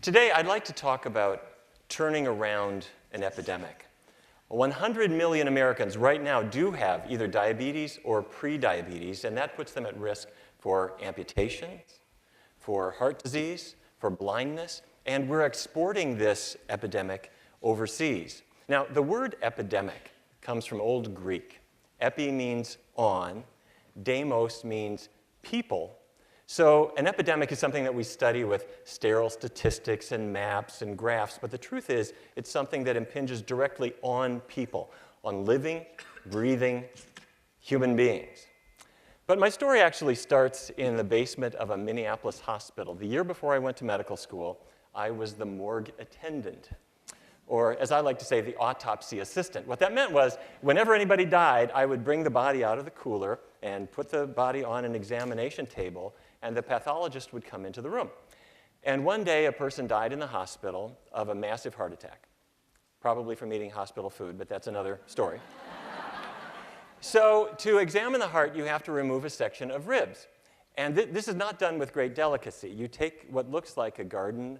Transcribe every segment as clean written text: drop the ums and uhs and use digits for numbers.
Today, I'd like to talk about turning around an epidemic. 100 million Americans right now do have either diabetes or pre-diabetes, and that puts them at risk for amputations, for heart disease, for blindness, and we're exporting this epidemic overseas. Now, the word epidemic comes from Old Greek. Epi means on, demos means people. So an epidemic is something that we study with sterile statistics and maps and graphs, but the truth is it's something that impinges directly on people, on living, breathing human beings. But my story actually starts in the basement of a Minneapolis hospital. The year before I went to medical school, I was the morgue attendant, or as I like to say, the autopsy assistant. What that meant was whenever anybody died, I would bring the body out of the cooler and put the body on an examination table, and the pathologist would come into the room. And one day, a person died in the hospital of a massive heart attack, probably from eating hospital food, but that's another story. So to examine the heart, you have to remove a section of ribs. And this is not done with great delicacy. You take what looks like a garden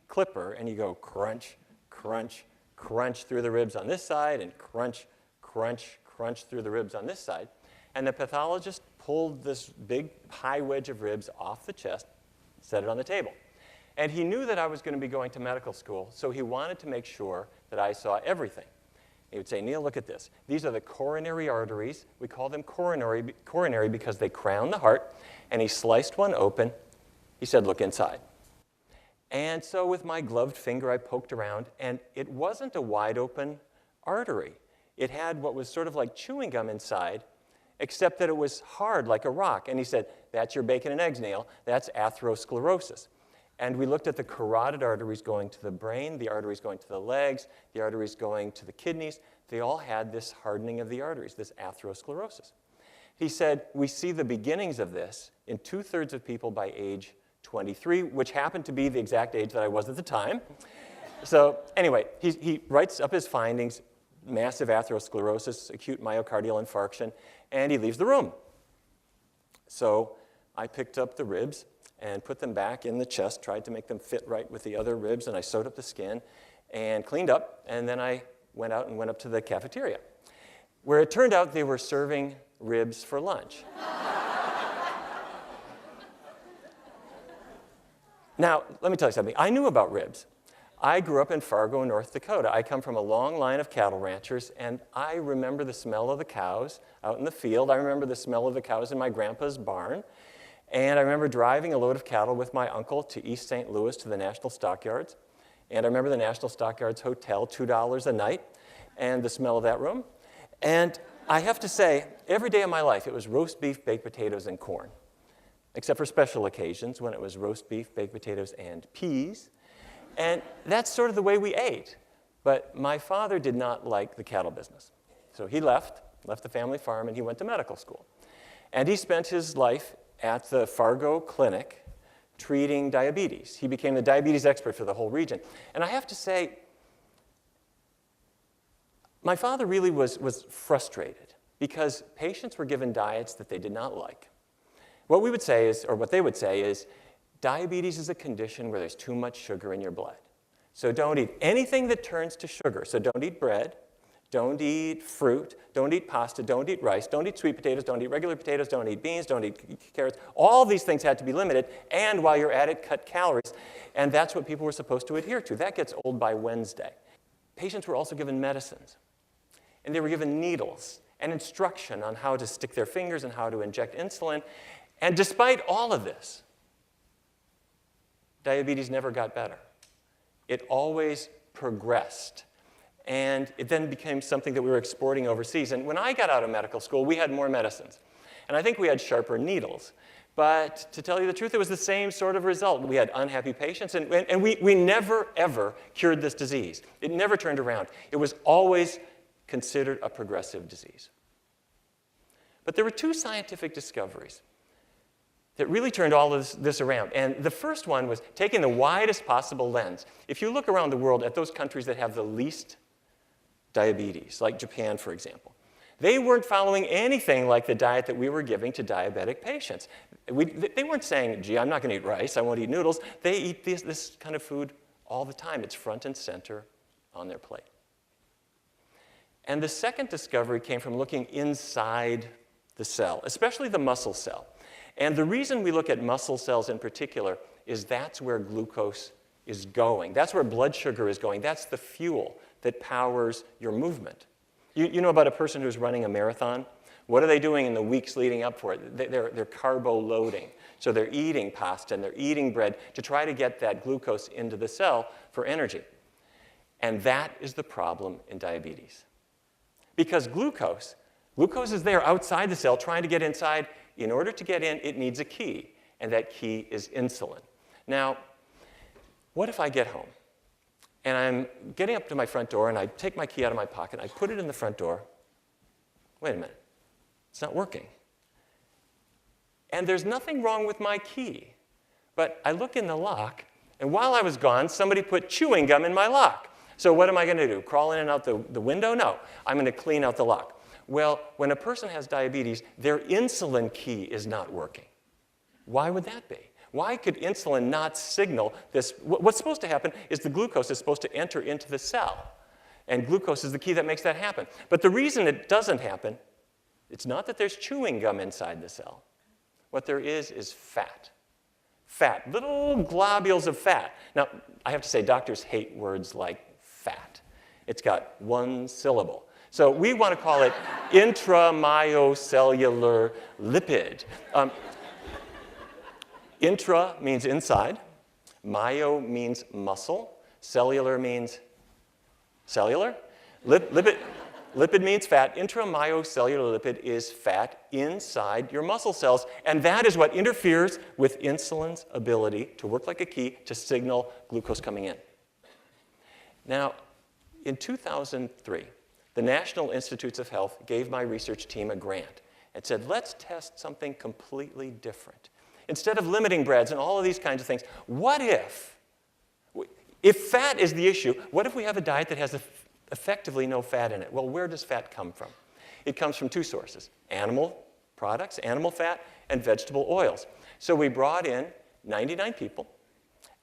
clipper, and you go crunch, crunch, crunch through the ribs on this side, and crunch, crunch, crunch through the ribs on this side. And the pathologist pulled this big pie wedge of ribs off the chest, set it on the table. And he knew that I was going to be going to medical school, so he wanted to make sure that I saw everything. He would say, Neal, look at this. These are the coronary arteries. We call them coronary because they crown the heart. And he sliced one open. He said, look inside. And so with my gloved finger, I poked around, and it wasn't a wide open artery. It had what was sort of like chewing gum inside, except that it was hard like a rock. And he said, that's your bacon and eggs, Neal. That's atherosclerosis. And we looked at the carotid arteries going to the brain, the arteries going to the legs, the arteries going to the kidneys. They all had this hardening of the arteries, this atherosclerosis. He said, we see the beginnings of this in 2/3 of people by age 23, which happened to be the exact age that I was at the time. So anyway, he writes up his findings, massive atherosclerosis, acute myocardial infarction, and he leaves the room. So I picked up the ribs and put them back in the chest, tried to make them fit right with the other ribs, and I sewed up the skin and cleaned up, and then I went out and went up to the cafeteria, where it turned out they were serving ribs for lunch. Now, let me tell you something. I knew about ribs. I grew up in Fargo, North Dakota. I come from a long line of cattle ranchers, and I remember the smell of the cows out in the field. I remember the smell of the cows in my grandpa's barn. And I remember driving a load of cattle with my uncle to East St. Louis to the National Stockyards. And I remember the National Stockyards Hotel, $2 a night, and the smell of that room. And I have to say, every day of my life, it was roast beef, baked potatoes, and corn, except for special occasions when it was roast beef, baked potatoes, and peas. And that's sort of the way we ate. But my father did not like the cattle business. So he left the family farm, and he went to medical school. And he spent his life at the Fargo Clinic treating diabetes. He became the diabetes expert for the whole region. And I have to say, my father really was frustrated because patients were given diets that they did not like. What we would say is, or what they would say is, diabetes is a condition where there's too much sugar in your blood. So don't eat anything that turns to sugar. So don't eat bread, don't eat fruit, don't eat pasta, don't eat rice, don't eat sweet potatoes, don't eat regular potatoes, don't eat beans, don't eat carrots. All these things had to be limited, and while you're at it, cut calories. And that's what people were supposed to adhere to. That gets old by Wednesday. Patients were also given medicines, and they were given needles and instruction on how to stick their fingers and how to inject insulin. And despite all of this, diabetes never got better. It always progressed. And it then became something that we were exporting overseas. And when I got out of medical school, we had more medicines. And I think we had sharper needles. But to tell you the truth, it was the same sort of result. We had unhappy patients, and we never, ever cured this disease. It never turned around. It was always considered a progressive disease. But there were two scientific discoveries that really turned all of this around. And the first one was taking the widest possible lens. If you look around the world at those countries that have the least diabetes, like Japan, for example, they weren't following anything like the diet that we were giving to diabetic patients. They weren't saying, gee, I'm not going to eat rice, I won't eat noodles. They eat this kind of food all the time. It's front and center on their plate. And the second discovery came from looking inside the cell, especially the muscle cell. And the reason we look at muscle cells in particular is that's where glucose is going. That's where blood sugar is going. That's the fuel that powers your movement. You know about a person who's running a marathon? What are they doing in the weeks leading up for it? They're carbo-loading. So they're eating pasta and they're eating bread to try to get that glucose into the cell for energy. And that is the problem in diabetes. Because glucose is there outside the cell trying to get inside. In order to get in, it needs a key, and that key is insulin. Now, what if I get home, and I'm getting up to my front door, and I take my key out of my pocket, I put it in the front door. Wait a minute. It's not working. And there's nothing wrong with my key. But I look in the lock, and while I was gone, somebody put chewing gum in my lock. So what am I going to do? Crawl in and out the window? No. I'm going to clean out the lock. Well, when a person has diabetes, their insulin key is not working. Why would that be? Why could insulin not signal this? What's supposed to happen is the glucose is supposed to enter into the cell. And glucose is the key that makes that happen. But the reason it doesn't happen, it's not that there's chewing gum inside the cell. What there is fat. Fat, little globules of fat. Now, I have to say, doctors hate words like fat. It's got one syllable. So we want to call it intramyocellular lipid. Intra means inside. Myo means muscle. Cellular means cellular. Lipid means fat. Intramyocellular lipid is fat inside your muscle cells. And that is what interferes with insulin's ability to work like a key to signal glucose coming in. Now, in 2003, the National Institutes of Health gave my research team a grant and said, let's test something completely different. Instead of limiting breads and all of these kinds of things, what if fat is the issue, what if we have a diet that has effectively no fat in it? Well, where does fat come from? It comes from two sources, animal products, animal fat, and vegetable oils. So we brought in 99 people,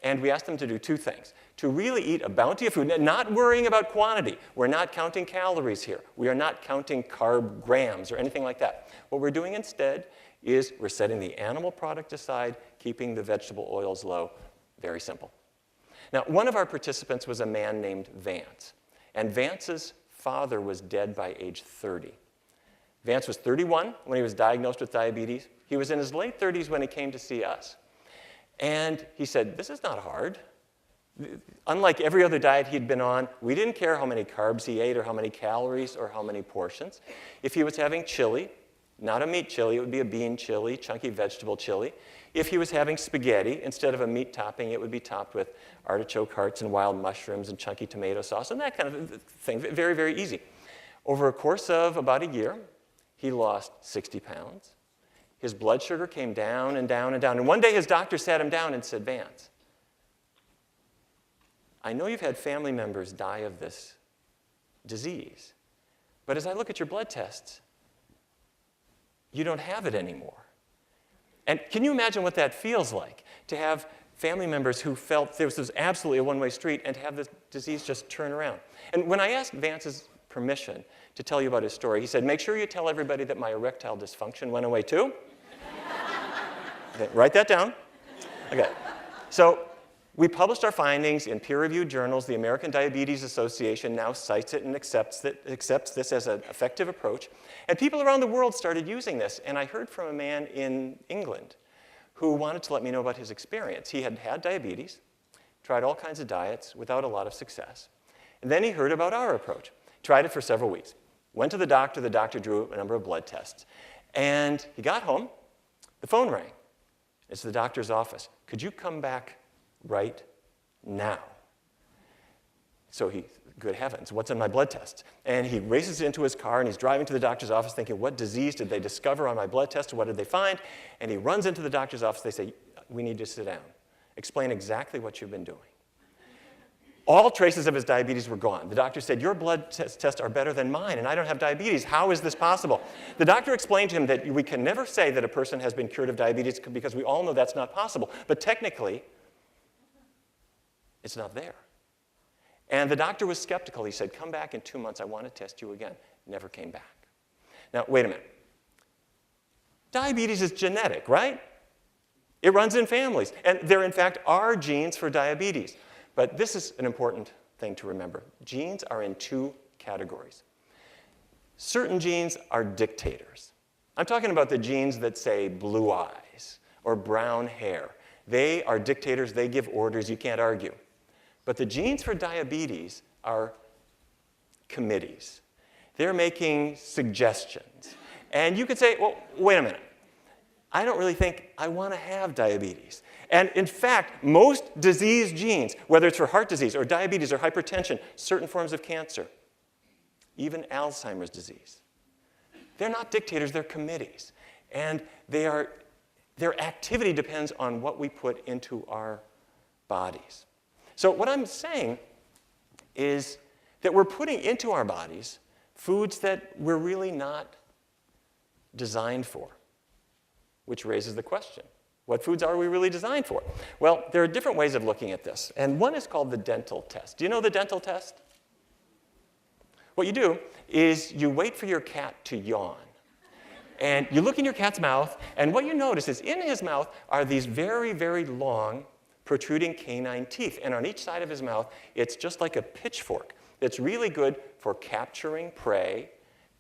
and we asked them to do two things. To really eat a bounty of food, not worrying about quantity. We're not counting calories here. We are not counting carb grams or anything like that. What we're doing instead is we're setting the animal product aside, keeping the vegetable oils low. Very simple. Now, one of our participants was a man named Vance. And Vance's father was dead by age 30. Vance was 31 when he was diagnosed with diabetes. He was in his late 30s when he came to see us. And he said, this is not hard. Unlike every other diet he'd been on, we didn't care how many carbs he ate or how many calories or how many portions. If he was having chili, not a meat chili, it would be a bean chili, chunky vegetable chili. If he was having spaghetti, instead of a meat topping, it would be topped with artichoke hearts and wild mushrooms and chunky tomato sauce and that kind of thing. Very, very easy. Over a course of about a year, he lost 60 pounds. His blood sugar came down and down and down. And one day his doctor sat him down and said, Vance, I know you've had family members die of this disease, but as I look at your blood tests, you don't have it anymore. And can you imagine what that feels like, to have family members who felt this was absolutely a one-way street and to have this disease just turn around? And when I asked Vance's permission to tell you about his story, he said, make sure you tell everybody that my erectile dysfunction went away too. Okay, write that down. Okay. So we published our findings in peer-reviewed journals. The American Diabetes Association now cites it and accepts this as an effective approach. And people around the world started using this. And I heard from a man in England who wanted to let me know about his experience. He had had diabetes, tried all kinds of diets without a lot of success. And then he heard about our approach, tried it for several weeks, went to the doctor drew a number of blood tests. And he got home, the phone rang. It's the doctor's office. Could you come back right now? So good heavens, what's in my blood tests? And he races into his car and he's driving to the doctor's office thinking, what disease did they discover on my blood test? What did they find? And he runs into the doctor's office. They say, we need you to sit down. Explain exactly what you've been doing. All traces of his diabetes were gone. The doctor said, your blood tests are better than mine, and I don't have diabetes. How is this possible? The doctor explained to him that we can never say that a person has been cured of diabetes because we all know that's not possible. But technically, It's not there. And the doctor was skeptical. He said, come back in 2 months. I want to test you again. Never came back. Now, wait a minute. Diabetes is genetic, right? It runs in families. And there, in fact, are genes for diabetes. But this is an important thing to remember. Genes are in 2 categories. Certain genes are dictators. I'm talking about the genes that say blue eyes or brown hair. They are dictators. They give orders. You can't argue. But the genes for diabetes are committees. They're making suggestions. And you could say, well, wait a minute. I don't really think I want to have diabetes. And in fact, most disease genes, whether it's for heart disease or diabetes or hypertension, certain forms of cancer, even Alzheimer's disease, they're not dictators, they're committees. And their activity depends on what we put into our bodies. So what I'm saying is that we're putting into our bodies foods that we're really not designed for, which raises the question, what foods are we really designed for? Well, there are different ways of looking at this, and one is called the dental test. Do you know the dental test? What you do is you wait for your cat to yawn, and you look in your cat's mouth, and what you notice is in his mouth are these very, very long, protruding canine teeth, and on each side of his mouth, it's just like a pitchfork that's really good for capturing prey,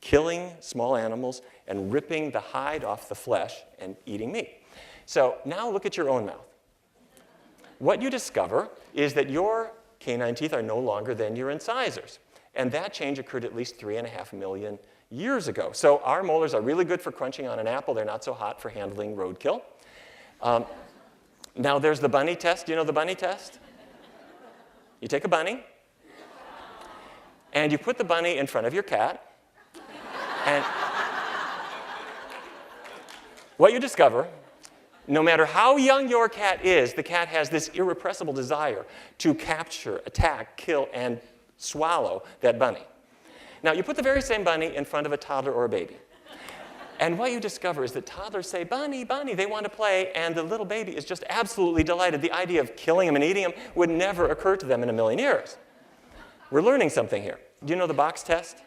killing small animals, and ripping the hide off the flesh and eating meat. So now look at your own mouth. What you discover is that your canine teeth are no longer than your incisors. And that change occurred at least 3.5 million years ago. So our molars are really good for crunching on an apple. They're not so hot for handling roadkill. Now there's the bunny test. Do you know the bunny test? You take a bunny, and you put the bunny in front of your cat, and what you discover, no matter how young your cat is, the cat has this irrepressible desire to capture, attack, kill, and swallow that bunny. Now, you put the very same bunny in front of a toddler or a baby. And what you discover is that toddlers say, bunny, bunny, they want to play, and the little baby is just absolutely delighted. The idea of killing him and eating him would never occur to them in a million years. We're learning something here. Do you know the box test?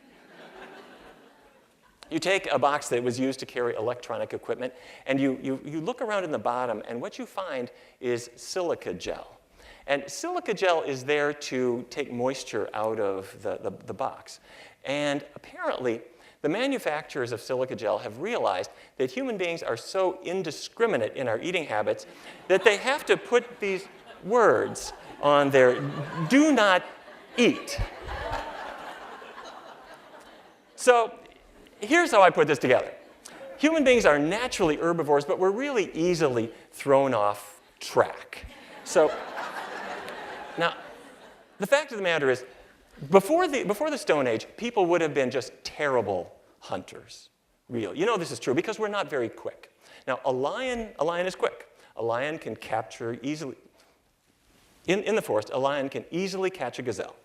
You take a box that was used to carry electronic equipment, and you look around in the bottom, and what you find is silica gel. And silica gel is there to take moisture out of the box. And apparently, the manufacturers of silica gel have realized that human beings are so indiscriminate in our eating habits that they have to put these words on their do not eat. So here's how I put this together. Human beings are naturally herbivores, but we're really easily thrown off track. So now, the fact of the matter is, before the Stone Age, people would have been just terrible hunters, really. You know this is true because we're not very quick. Now, a lion is quick. A lion can capture easily. In the forest, a lion can easily catch a gazelle.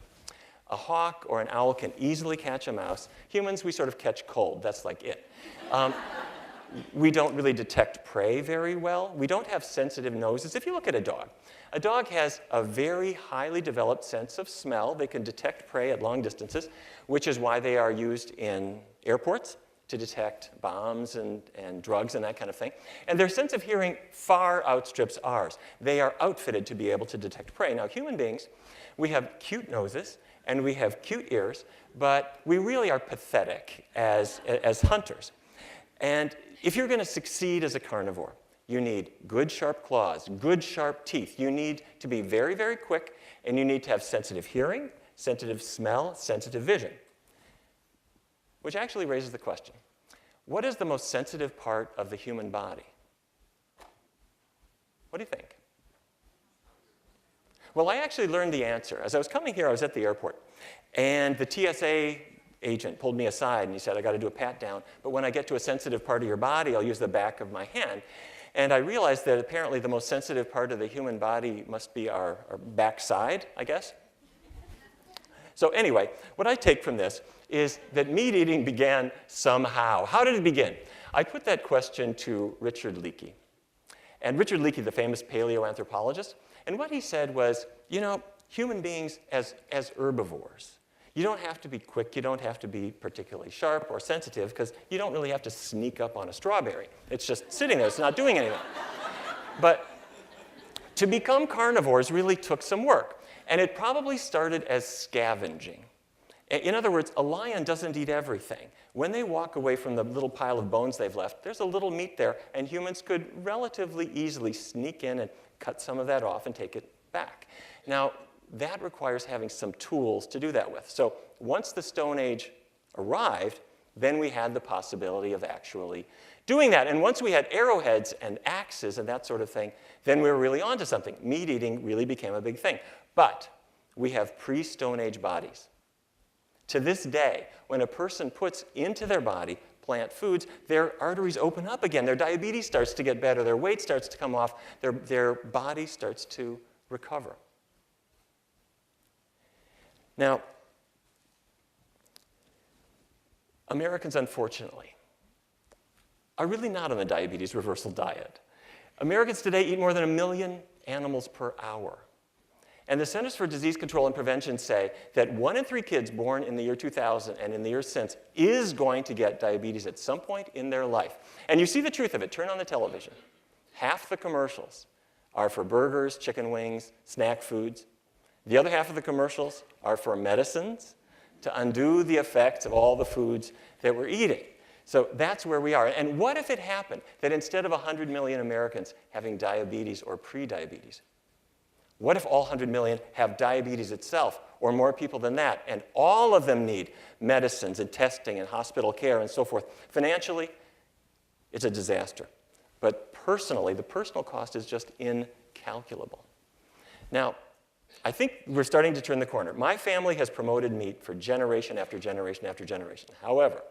A hawk or an owl can easily catch a mouse. Humans, we sort of catch cold. That's like it. We don't really detect prey very well. We don't have sensitive noses. If you look at a dog has a very highly developed sense of smell. They can detect prey at long distances, which is why they are used in airports to detect bombs and drugs and that kind of thing. And their sense of hearing far outstrips ours. They are outfitted to be able to detect prey. Now, human beings, we have cute noses and we have cute ears, but we really are pathetic as hunters. And if you're going to succeed as a carnivore, you need good sharp claws, good sharp teeth. You need to be very, very quick, and you need to have sensitive hearing, sensitive smell, sensitive vision. Which actually raises the question, what is the most sensitive part of the human body? What do you think? Well, I actually learned the answer. As I was coming here, I was at the airport, and the TSA agent pulled me aside, and he said, I got to do a pat down, but when I get to a sensitive part of your body, I'll use the back of my hand. And I realized that apparently the most sensitive part of the human body must be our backside, I guess. So anyway, what I take from this is that meat eating began somehow. How did it begin? I put that question to Richard Leakey. And Richard Leakey, the famous paleoanthropologist, and what he said was, you know, human beings as herbivores. You don't have to be quick. You don't have to be particularly sharp or sensitive, because you don't really have to sneak up on a strawberry. It's just sitting there. It's not doing anything. But to become carnivores really took some work. And it probably started as scavenging. In other words, a lion doesn't eat everything. When they walk away from the little pile of bones they've left, there's a little meat there, and humans could relatively easily sneak in and cut some of that off and take it back. Now, that requires having some tools to do that with. So once the Stone Age arrived, then we had the possibility of actually doing that. And once we had arrowheads and axes and that sort of thing, then we were really onto something. Meat eating really became a big thing. But we have pre-Stone Age bodies. To this day, when a person puts into their body plant foods, their arteries open up again. Their diabetes starts to get better. Their weight starts to come off. Their body starts to recover. Now, Americans, unfortunately, are really not on the diabetes reversal diet. Americans today eat more than 1 million animals per hour. And the Centers for Disease Control and Prevention say that 1 in 3 kids born in the year 2000 and in the years since is going to get diabetes at some point in their life. And you see the truth of it. Turn on the television. Half the commercials are for burgers, chicken wings, snack foods. The other half of the commercials are for medicines to undo the effects of all the foods that we're eating. So that's where we are. And what if it happened that instead of 100 million Americans having diabetes or pre-diabetes, what if all 100 million have diabetes itself, or more people than that, and all of them need medicines and testing and hospital care and so forth? Financially, it's a disaster. But personally, the personal cost is just incalculable. Now, I think we're starting to turn the corner. My family has promoted meat for generation after generation after generation. However,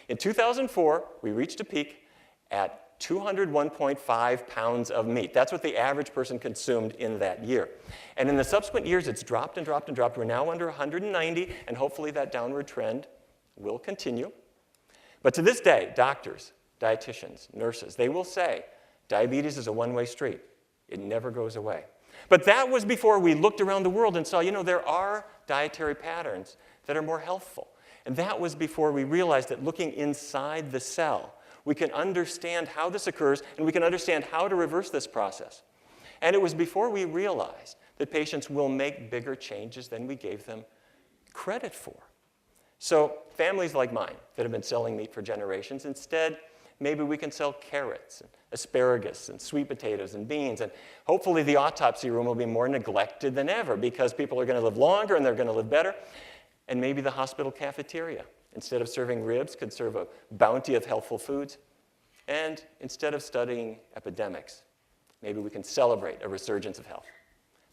in 2004, we reached a peak at 201.5 pounds of meat. That's what the average person consumed in that year. And in the subsequent years, it's dropped and dropped and dropped. We're now under 190, and hopefully that downward trend will continue. But to this day, doctors, dietitians, nurses, they will say diabetes is a one-way street. It never goes away. But that was before we looked around the world and saw, there are dietary patterns that are more healthful. And that was before we realized that looking inside the cell, we can understand how this occurs, and we can understand how to reverse this process. And it was before we realized that patients will make bigger changes than we gave them credit for. So families like mine that have been selling meat for generations, instead, maybe we can sell carrots and asparagus and sweet potatoes and beans. And hopefully the autopsy room will be more neglected than ever, because people are going to live longer and they're going to live better. And maybe the hospital cafeteria, instead of serving ribs, could serve a bounty of healthful foods. And instead of studying epidemics, maybe we can celebrate a resurgence of health.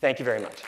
Thank you very much.